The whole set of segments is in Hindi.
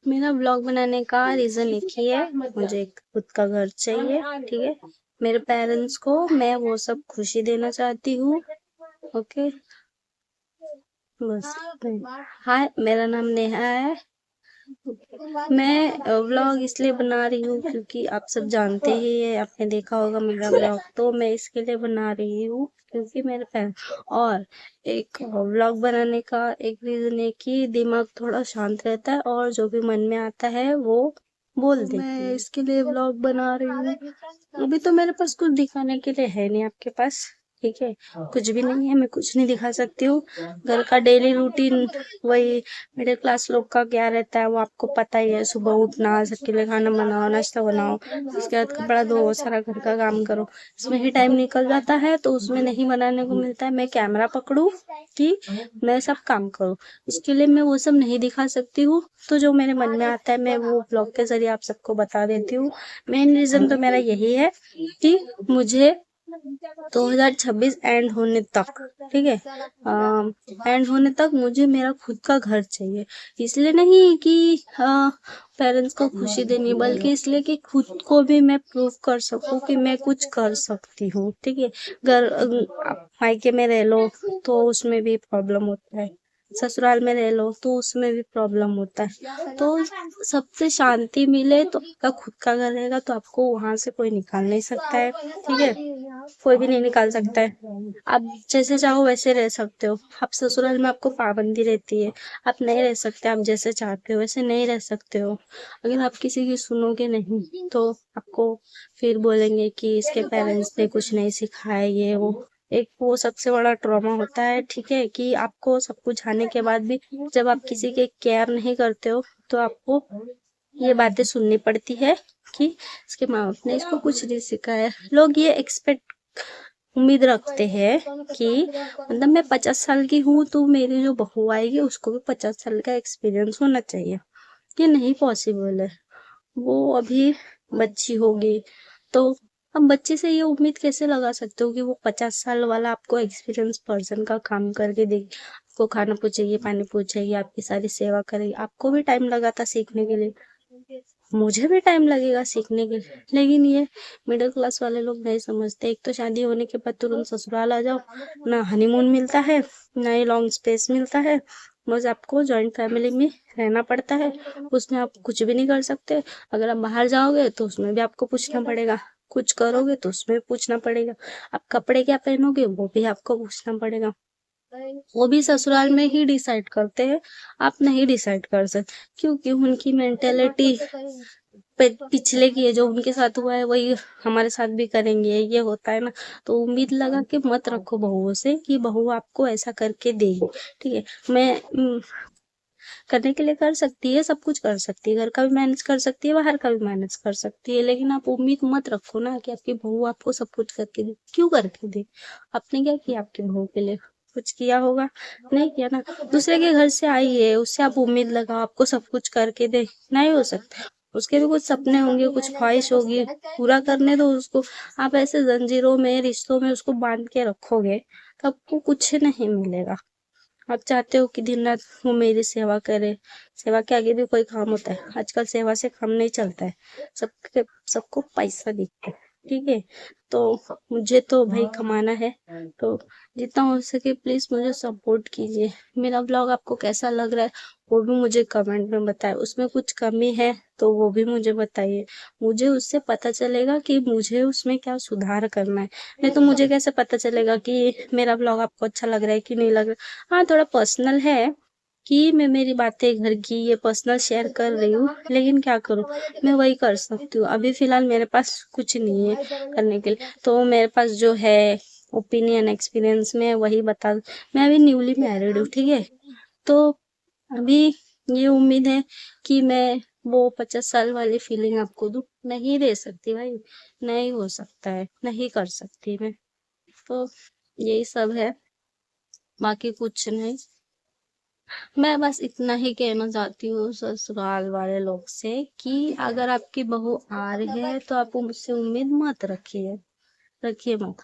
मेरा ब्लॉग बनाने का रीज़न एक ही है, मुझे एक खुद का घर चाहिए, ठीक है। मेरे पेरेंट्स को मैं वो सब खुशी देना चाहती हूँ। ओके, बस। हाय, मेरा नाम नेहा है। मैं व्लॉग इसलिए बना रही हूँ क्योंकि आप सब जानते ही है, आपने देखा होगा मेरा व्लॉग, तो मैं इसके लिए बना रही हूँ क्योंकि मेरे फैन। और एक व्लॉग बनाने का एक रीजन है कि दिमाग थोड़ा शांत रहता है और जो भी मन में आता है वो बोल देती हूँ। मैं इसके लिए व्लॉग बना रही हूँ। अभी तो मेरे पास कुछ दिखाने के लिए है नहीं आपके पास, ठीक है। कुछ भी नहीं है, मैं कुछ नहीं दिखा सकती हूँ। घर का डेली रूटीन वही मिडिल क्लास लोग का क्या रहता है वो आपको पता ही है। सुबह उठना, सबके लिए खाना बनाओ, नाश्ता बनाओ, उसके बाद कपड़ा धो, सारा घर का काम करो, इसमें ही टाइम निकल जाता है। तो उसमें नहीं बनाने को मिलता है। मैं कैमरा पकड़ूं कि मैं सब काम करूं, इसके लिए मैं वो सब नहीं दिखा सकती हूँ। तो जो मेरे मन में आता है मैं वो ब्लॉग के जरिए आप सबको बता देती हूँ। मेन रीजन तो मेरा यही है कि मुझे 2026 एंड होने तक, ठीक है, एंड होने तक मुझे मेरा खुद का घर चाहिए। इसलिए नहीं कि पेरेंट्स को खुशी देनी, बल्कि इसलिए कि खुद को भी मैं प्रूव कर सकूं कि मैं कुछ कर सकती हूँ, ठीक है। घर आप मायके में रह लो तो उसमें भी प्रॉब्लम होता है, ससुराल में रह लो तो उसमें भी प्रॉब्लम होता है। तो सबसे शांति मिले तो आपका खुद का घर रहेगा, तो आपको वहां से कोई निकाल नहीं सकता है, ठीक है। कोई भी नहीं निकाल सकता है। आप जैसे चाहो वैसे रह सकते हो। आप ससुराल में आपको पाबंदी रहती है, आप नहीं रह सकते, आप जैसे चाहते हो वैसे नहीं रह सकते हो। अगर आप किसी की सुनोगे नहीं तो आपको फिर बोलेंगे कि इसके पेरेंट्स ने कुछ नहीं सिखाया, ये वो। एक वो सबसे बड़ा ट्रॉमा होता है, ठीक है, कि आपको सब कुछ आने के बाद भी जब आप किसी के केयर नहीं करते हो तो आपको ये बातें सुननी पड़ती है कि इसके माँ बाप ने इसको कुछ नहीं सिखाया। लोग ये एक्सपेक्ट उम्मीद रखते हैं कि मतलब मैं 50 साल की हूँ तो मेरी जो बहू आएगी उसको भी 50 साल का एक्सपीरियंस होना चाहिए। ये नहीं पॉसिबल है, वो अभी बच्ची होगी। तो अब बच्चे से ये उम्मीद कैसे लगा सकते हो कि वो 50 साल वाला आपको एक्सपीरियंस पर्सन का काम करके देगी, आपको खाना पूछेगी, पानी पूछेगी, आपकी सारी सेवा करेगी। आपको भी टाइम लगा था सीखने के लिए, मुझे भी टाइम लगेगा सीखने के लिए, लेकिन ये मिडिल क्लास वाले लोग नहीं समझते। एक तो शादी होने के बाद तुरंत ससुराल आ जाओ, ना हनीमून मिलता है, ना ही लॉन्ग स्पेस मिलता है। बस आपको जॉइंट फैमिली में रहना पड़ता है, उसमें आप कुछ भी नहीं कर सकते। अगर आप बाहर जाओगे तो उसमें भी आपको पूछना पड़ेगा, कुछ करोगे तो उसमें भी पूछना पड़ेगा, आप कपड़े क्या पहनोगे वो भी आपको पूछना पड़ेगा। वो भी ससुराल में ही डिसाइड करते हैं, आप नहीं डिसाइड कर सकते, क्योंकि उनकी मेंटेलिटी पिछले की है, जो उनके साथ हुआ है वही हमारे साथ भी करेंगे, ये होता है ना। तो उम्मीद लगा के मत रखो बहुओं से कि बहू आपको ऐसा करके देगी, ठीक है। मैं करने के लिए कर सकती है, सब कुछ कर सकती है, घर का भी मैनेज कर सकती है, बाहर का भी मैनेज कर सकती है, लेकिन आप उम्मीद मत रखो ना कि आपकी बहू आपको सब कुछ करके दे। क्यों करके दे? आपने क्या किया आपकी बहू के लिए? कुछ किया होगा? नहीं किया ना। दूसरे के घर से आई है, उससे आप उम्मीद लगाओ आपको सब कुछ करके दे, नहीं हो सकता। उसके भी कुछ सपने होंगे, कुछ ख्वाहिश होगी, पूरा करने दो उसको। आप ऐसे जंजीरों में, रिश्तों में उसको बांध के रखोगे तो आपको कुछ नहीं मिलेगा। आप चाहते हो कि दिन रात वो मेरी सेवा करे, सेवा के आगे भी कोई काम होता है? आजकल सेवा से काम नहीं चलता है, सबके सबको पैसा दिखता है, ठीक है। तो मुझे तो भाई कमाना है, तो जितना हो सके प्लीज मुझे सपोर्ट कीजिए। मेरा ब्लॉग आपको कैसा लग रहा है वो भी मुझे कमेंट में बताएं, उसमें कुछ कमी है तो वो भी मुझे बताइए। मुझे उससे पता चलेगा कि मुझे उसमें क्या सुधार करना है। नहीं तो मुझे कैसे पता चलेगा कि मेरा ब्लॉग आपको अच्छा लग रहा है कि नहीं लग रहा। हाँ, थोड़ा पर्सनल है कि मैं मेरी बातें घर की ये पर्सनल शेयर कर रही हूँ, लेकिन क्या करूँ, मैं वही कर सकती हूँ। अभी फिलहाल मेरे पास कुछ नहीं है करने के लिए, तो मेरे पास जो है ओपिनियन एक्सपीरियंस में वही बता। मैं अभी न्यूली मैरिड हूँ, ठीक है। तो अभी ये उम्मीद है कि मैं वो 50 साल वाली फीलिंग आपको दूं, नहीं दे सकती भाई, नहीं हो सकता है, नहीं कर सकती मैं। तो यही सब है, बाकी कुछ नहीं। मैं बस इतना ही कहना चाहती हूँ ससुराल वाले लोग से कि अगर आपकी बहू आ रही है तो आप मुझसे उम्मीद मत रखिए, रखिए मत।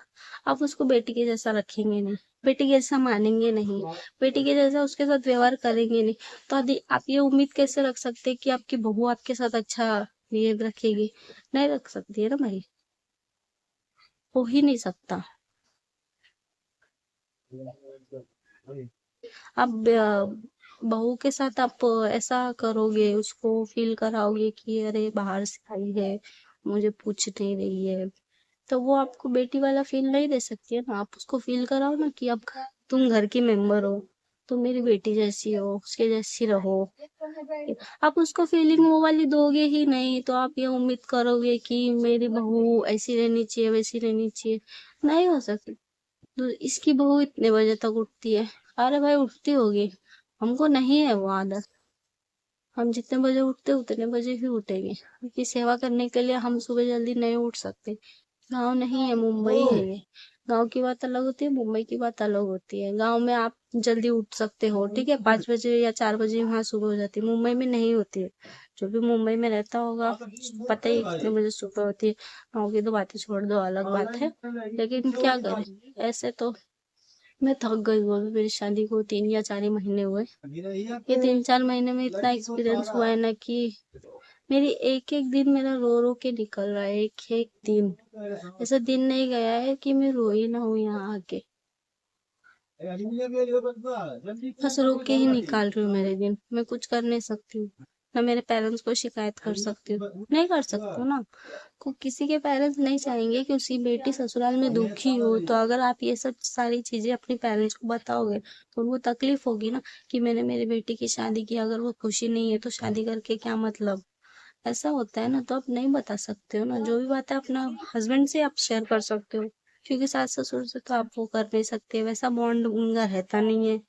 आप उसको बेटी के जैसा रखेंगे नहीं, बेटी के जैसा मानेंगे नहीं, बेटी के जैसा उसके साथ व्यवहार करेंगे नहीं, तो यदि आप ये उम्मीद कैसे रख सकते हैं कि आपकी बहू आपके साथ अच्छा बिहेव रखेगी? नहीं रख सकती है ना भाई, हो ही नहीं सकता। अब बहू के साथ आप ऐसा करोगे, उसको फील कराओगे कि अरे बाहर से आई है, मुझे पूछ नहीं रही है, तो वो आपको बेटी वाला फील नहीं दे सकती है ना। आप उसको फील कराओ ना कि अब तुम घर की मेंबर हो, तुम मेरी बेटी जैसी हो, उसके जैसी रहो। आप उसको फीलिंग वो वाली दोगे ही नहीं, तो आप ये उम्मीद करोगे कि मेरी बहू ऐसी रहनी चाहिए, वैसी रहनी चाहिए, नहीं हो सकती। तो इसकी बहू इतने बजे तक उठती है, अरे भाई उठती होगी, हमको नहीं है वो आदत। हम जितने बजे उठते उतने बजे ही उठेंगे, क्योंकि सेवा करने के लिए हम सुबह जल्दी नहीं उठ सकते। गांव नहीं है, मुंबई है ये। गांव की बात अलग होती है, मुंबई की बात अलग होती है। गांव में आप जल्दी उठ सकते हो, ठीक है, 5 बजे या 4 बजे वहां सुबह हो जाती है, मुंबई में नहीं होती है। जो भी मुंबई में रहता होगा पता ही कितने बजे सुबह होती है। गाँव की तो बातें छोड़ दो, अलग बात है, लेकिन क्या करें, ऐसे तो मैं थक गई हूँ। अभी मेरी शादी को 3 या 4 ही महीने हुए। ये 3 4 महीने में इतना एक्सपीरियंस हुआ है ना कि मेरी एक एक दिन मेरा रो रो के निकल रहा है, एक एक दिन। ऐसा दिन नहीं गया है कि मैं रोई ना हूँ यहाँ आके। बस रो के ही निकाल रही हूँ मेरे दिन, मैं कुछ कर नहीं सकती हूँ। ना मेरे पेरेंट्स को शिकायत कर सकती हूँ, नहीं कर सकती हूँ ना। को किसी के पेरेंट्स नहीं चाहेंगे कि उसकी बेटी ससुराल में दुखी हो, तो अगर आप ये सब सारी चीजें अपने पेरेंट्स को बताओगे तो उनको तकलीफ होगी ना, कि मैंने मेरी बेटी की शादी की, अगर वो खुशी नहीं है तो शादी करके क्या मतलब। ऐसा होता है ना, तो आप नहीं बता सकते हो ना, जो भी बात है अपना हस्बैंड से आप शेयर कर सकते हो, क्योंकि सास ससुर से तो आप वो कर नहीं सकते, वैसा बॉन्ड उनका रहता नहीं है।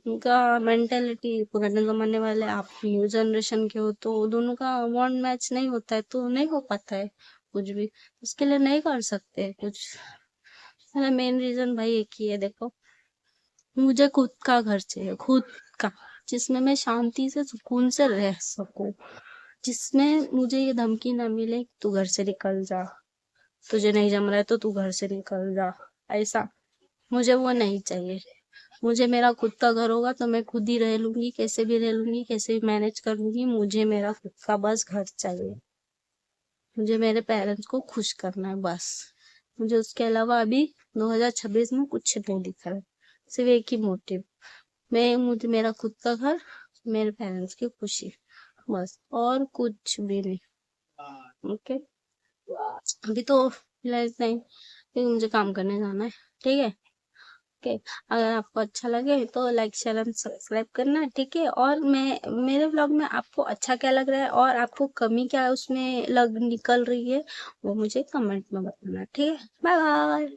उनका मेंटेलिटी पुराने जमाने वाले, आप न्यू जनरेशन के हो, तो दोनों का बॉन्ड मैच नहीं होता है, तो नहीं हो पाता है कुछ भी, उसके लिए नहीं कर सकते कुछ। मेरा मेन रीजन भाई एक ही है, देखो, मुझे खुद का घर चाहिए, खुद का, जिसमें मैं शांति से सुकून से रह सकूं, जिसमें मुझे ये धमकी ना मिले कि तू घर से निकल जा, तुझे नहीं जम रहा है तो तू घर से निकल जा, ऐसा मुझे वो नहीं चाहिए। मुझे मेरा खुद का घर होगा तो मैं खुद ही रह लूंगी, कैसे भी रह लूंगी, कैसे भी मैनेज कर लूंगी, मुझे मेरा खुद का बस घर चाहिए। मुझे मेरे पेरेंट्स को खुश करना है बस। मुझे उसके अलावा अभी 2026 में कुछ नहीं दिख रहा है, सिर्फ एक ही मोटिव, मैं मुझे मेरा खुद का घर, मेरे पेरेंट्स की खुशी, बस और कुछ भी नहीं। ओके, अभी तो फिलहाल इतना ही, क्योंकि मुझे काम करने जाना है, ठीक है। ओके, अगर आपको अच्छा लगे तो लाइक शेयर एंड सब्सक्राइब करना, ठीक है। और मैं मेरे व्लॉग में आपको अच्छा क्या लग रहा है और आपको कमी क्या उसमें लग निकल रही है, वो मुझे कमेंट में बताना, ठीक है। Bye bye.